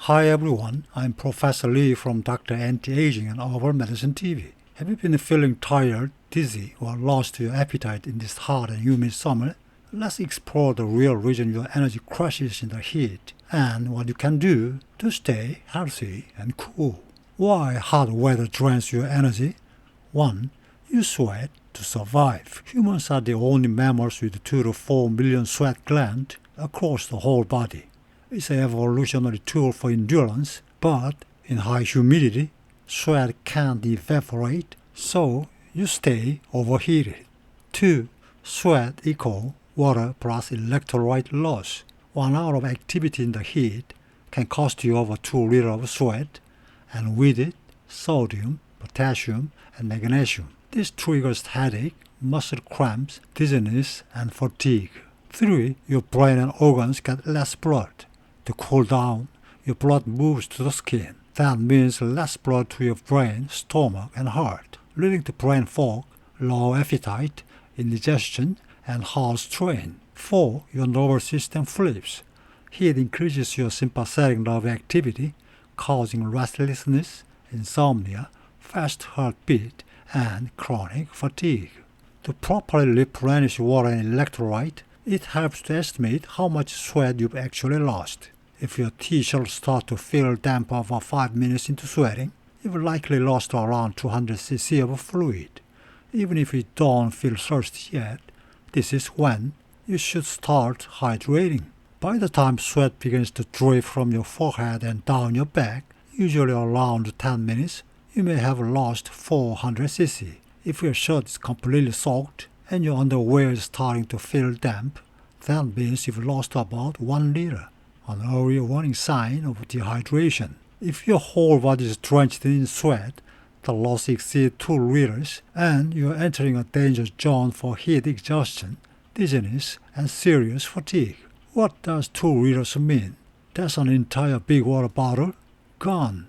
Hi everyone, I'm Professor Lee from Dr. Anti-Aging and Herbal Medicine TV. Have you been feeling tired, dizzy, or lost your appetite in this hot and humid summer? Let's explore the real reason your energy crashes in the heat and what you can do to stay healthy and cool. Why hot weather drains your energy? 1. You sweat to survive. Humans are the only mammals with 2 to 4 million sweat glands across the whole body. It's an evolutionary tool for endurance, but in high humidity, sweat can't evaporate, so you stay overheated. 2. Sweat equals water plus electrolyte loss. 1 hour of activity in the heat can cost you over 2 liters of sweat, and with it, sodium, potassium, and magnesium. This triggers headache, muscle cramps, dizziness, and fatigue. 3. Your brain and organs get less blood. To cool down, your blood moves to the skin. That means less blood to your brain, stomach, and heart, leading to brain fog, low appetite, indigestion, and heart strain. 4. Your nervous system flips. Heat increases your sympathetic nerve activity, causing restlessness, insomnia, fast heartbeat, and chronic fatigue. To properly replenish water and electrolyte, it helps to estimate how much sweat you've actually lost. If your t-shirt starts to feel damp over 5 minutes into sweating, you've likely lost around 200 cc of fluid. Even if you don't feel thirsty yet, this is when you should start hydrating. By the time sweat begins to drip from your forehead and down your back, usually around 10 minutes, you may have lost 400 cc. If your shirt is completely soaked and your underwear is starting to feel damp, that means you've lost about 1 liter. An early warning sign of dehydration. If your whole body is drenched in sweat, the loss exceeds 2 liters, and you are entering a danger zone for heat exhaustion, dizziness, and serious fatigue. What does 2 liters mean? That's an entire big water bottle gone.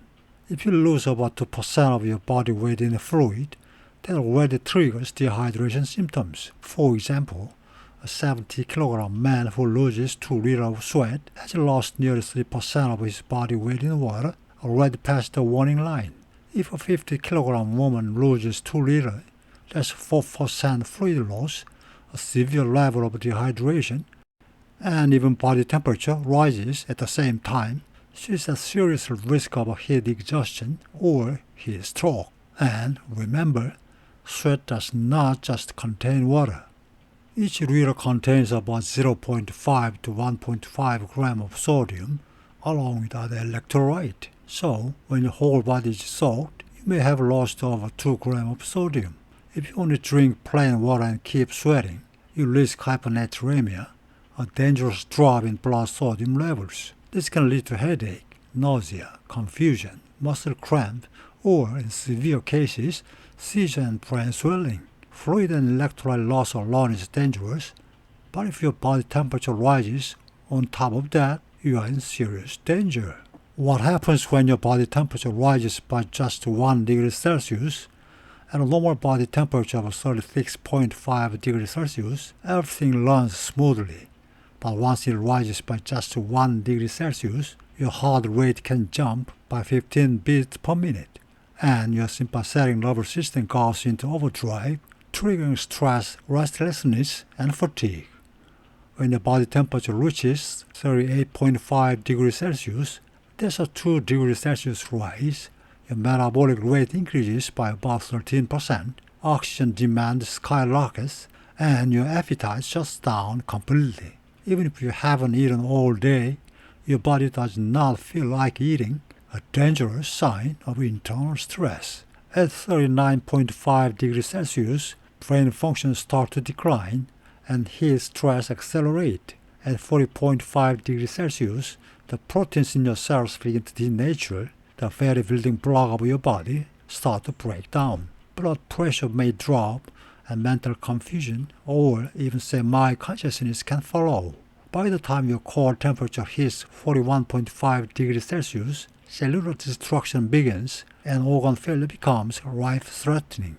If you lose about 2% of your body weight in fluid, that already triggers dehydration symptoms. For example, a 70-kilogram man who loses 2 liters of sweat has lost nearly 3% of his body weight in water, already past the warning line. If a 50-kilogram woman loses 2 liters, that's 4% fluid loss, a severe level of dehydration, and even body temperature rises at the same time. She's at serious risk of heat exhaustion or heat stroke. And remember, sweat does not just contain water. Each liter contains about 0.5 to 1.5 grams of sodium, along with other electrolyte. So, when your whole body is soaked, you may have lost over 2 grams of sodium. If you only drink plain water and keep sweating, you risk hyponatremia, a dangerous drop in blood sodium levels. This can lead to headache, nausea, confusion, muscle cramp, or, in severe cases, seizure and brain swelling. Fluid and electrolyte loss alone is dangerous, but if your body temperature rises, on top of that, you are in serious danger. What happens when your body temperature rises by just 1 degree Celsius? At a normal body temperature of 36.5 degrees Celsius, everything runs smoothly. But once it rises by just 1 degree Celsius, your heart rate can jump by 15 beats per minute, and your sympathetic nervous system goes into overdrive, triggering stress, restlessness, and fatigue. When the body temperature reaches 38.5 degrees Celsius, there's a 2 degrees Celsius rise. Your metabolic rate increases by about 13%, oxygen demand skyrockets, and your appetite shuts down completely. Even if you haven't eaten all day, your body does not feel like eating, a dangerous sign of internal stress. At 39.5 degrees Celsius, brain functions start to decline and heat stress accelerate. At 40.5 degrees Celsius, the proteins in your cells begin to denature. The very building block of your body start to break down. Blood pressure may drop, and mental confusion or even semi-consciousness can follow. By the time your core temperature hits 41.5 degrees Celsius, cellular destruction begins and organ failure becomes life-threatening.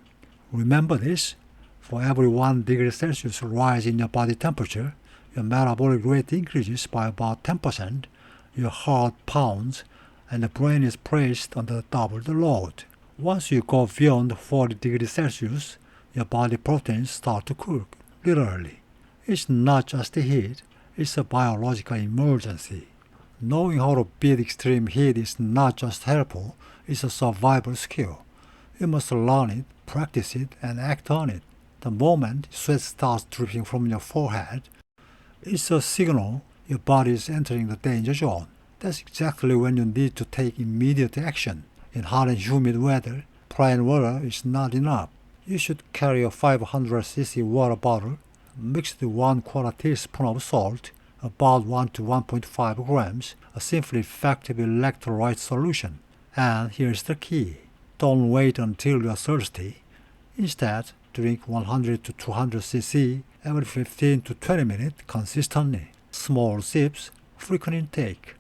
Remember this: for every 1 degree Celsius rise in your body temperature, your metabolic rate increases by about 10%, your heart pounds and the brain is placed under double the load. Once you go beyond 40 degrees Celsius, your body proteins start to cook, literally. It's not just the heat, it's a biological emergency. Knowing how to beat extreme heat is not just helpful, it's a survival skill. You must learn it, practice it, and act on it. The moment sweat starts dripping from your forehead, it's a signal your body is entering the danger zone. That's exactly when you need to take immediate action. In hot and humid weather, plain water is not enough. You should carry a 500cc water bottle, mixed with 1/4 teaspoon of salt, about 1 to 1.5 grams, a simply effective electrolyte solution. And here's the key. Don't wait until you are thirsty. Instead, drink 100 to 200cc every 15 to 20 minutes consistently. Small sips, frequent intake.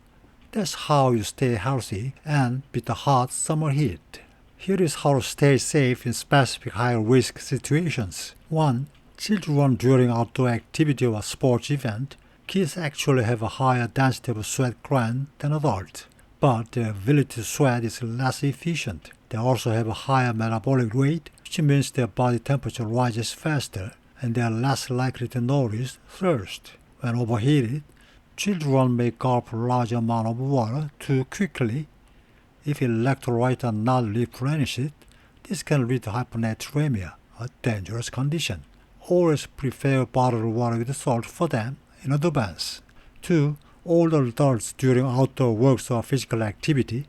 That's how you stay healthy and beat the hot summer heat. Here is how to stay safe in specific high-risk situations. 1. Children during outdoor activity or sports event. Kids actually have a higher density of sweat gland than adults, but their ability to sweat is less efficient. They also have a higher metabolic rate, which means their body temperature rises faster, and they are less likely to notice thirst. When overheated, children may gulp a large amount of water too quickly. If electrolytes are not replenished, this can lead to hyponatremia, a dangerous condition. Always prepare bottled water with salt for them in advance. 2. Older adults during outdoor works or physical activity.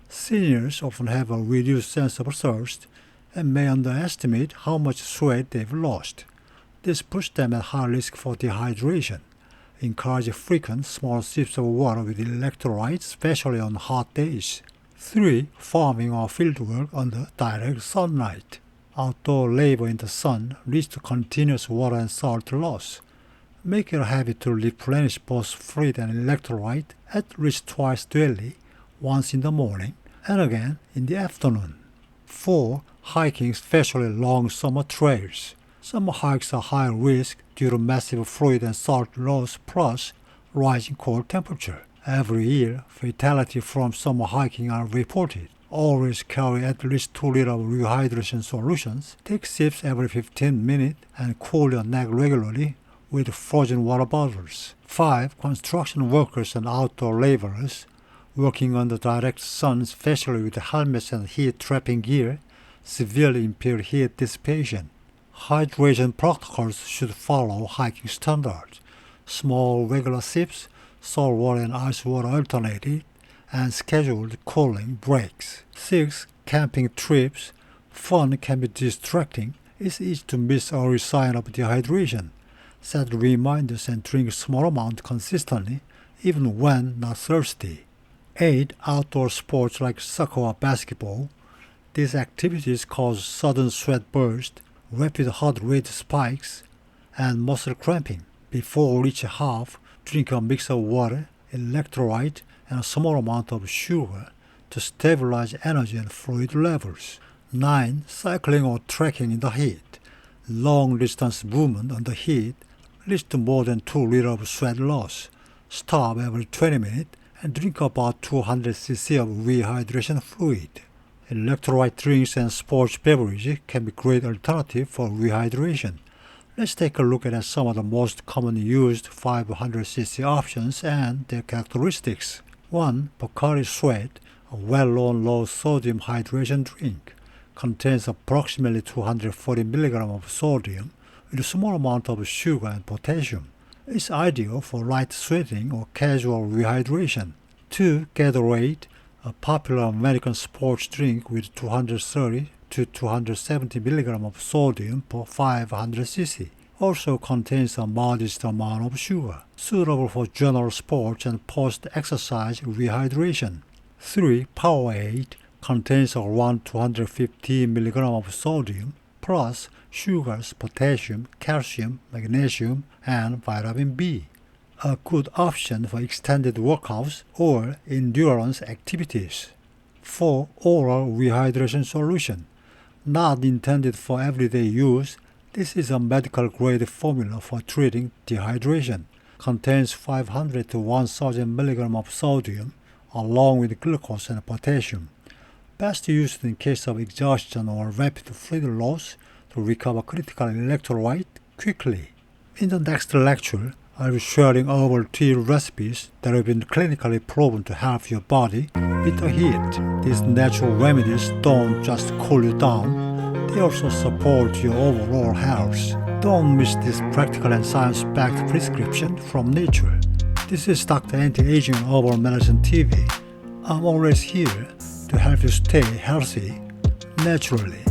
Seniors often have a reduced sense of thirst and may underestimate how much sweat they've lost. This puts them at high risk for dehydration. Encourage frequent small sips of water with electrolytes, especially on hot days. 3. Farming or fieldwork under direct sunlight. Outdoor labor in the sun leads to continuous water and salt loss. Make it a habit to replenish both fluid and electrolyte at least twice daily, once in the morning and again in the afternoon. 4. Hiking, especially long summer trails. Summer hikes are high risk due to massive fluid and salt loss plus rising cold temperature. Every year, fatalities from summer hiking are reported. Always carry at least 2 liters of rehydration solutions. Take sips every 15 minutes and cool your neck regularly with frozen water bottles. 5. Construction workers and outdoor laborers working under direct sun, especially with helmets and heat-trapping gear, severely impaired heat dissipation. Hydration protocols should follow hiking standards. Small regular sips, salt water and ice water alternated, and scheduled cooling breaks. 6. Camping trips. Fun can be distracting. It's easy to miss early sign of dehydration. Set reminders and drink small amounts consistently, even when not thirsty. 8. Outdoor sports like soccer or basketball. These activities cause sudden sweat burst, rapid heart rate spikes, and muscle cramping. Before each half, drink a mix of water, electrolyte, and a small amount of sugar to stabilize energy and fluid levels. 9. Cycling or trekking in the heat. Long-distance movement on the heat leads to more than 2 liters of sweat loss. Stop every 20 minutes and drink about 200 cc of rehydration fluid. Electrolyte drinks and sports beverages can be great alternative for rehydration. Let's take a look at some of the most commonly used 500cc options and their characteristics. 1. Pocari Sweat, a well-known low-sodium hydration drink, contains approximately 240 mg of sodium with a small amount of sugar and potassium. It's ideal for light sweating or casual rehydration. 2. Gatorade, a popular American sports drink with 230 to 270 mg of sodium per 500cc. Also contains a modest amount of sugar, suitable for general sports and post-exercise rehydration. 3. Powerade contains around 250 mg of sodium, plus sugars, potassium, calcium, magnesium, and vitamin B. A good option for extended workouts or endurance activities. 4. Oral rehydration solution. Not intended for everyday use, this is a medical-grade formula for treating dehydration. Contains 500 to 1000 mg of sodium, along with glucose and potassium. Best used in case of exhaustion or rapid fluid loss to recover critical electrolyte quickly. In the next lecture, I'll be sharing herbal tea recipes that have been clinically proven to help your body beat the heat. These natural remedies don't just cool you down, they also support your overall health. Don't miss this practical and science-backed prescription from nature. This is Dr. Anti-Aging on Herbal Medicine TV. I'm always here to help you stay healthy naturally.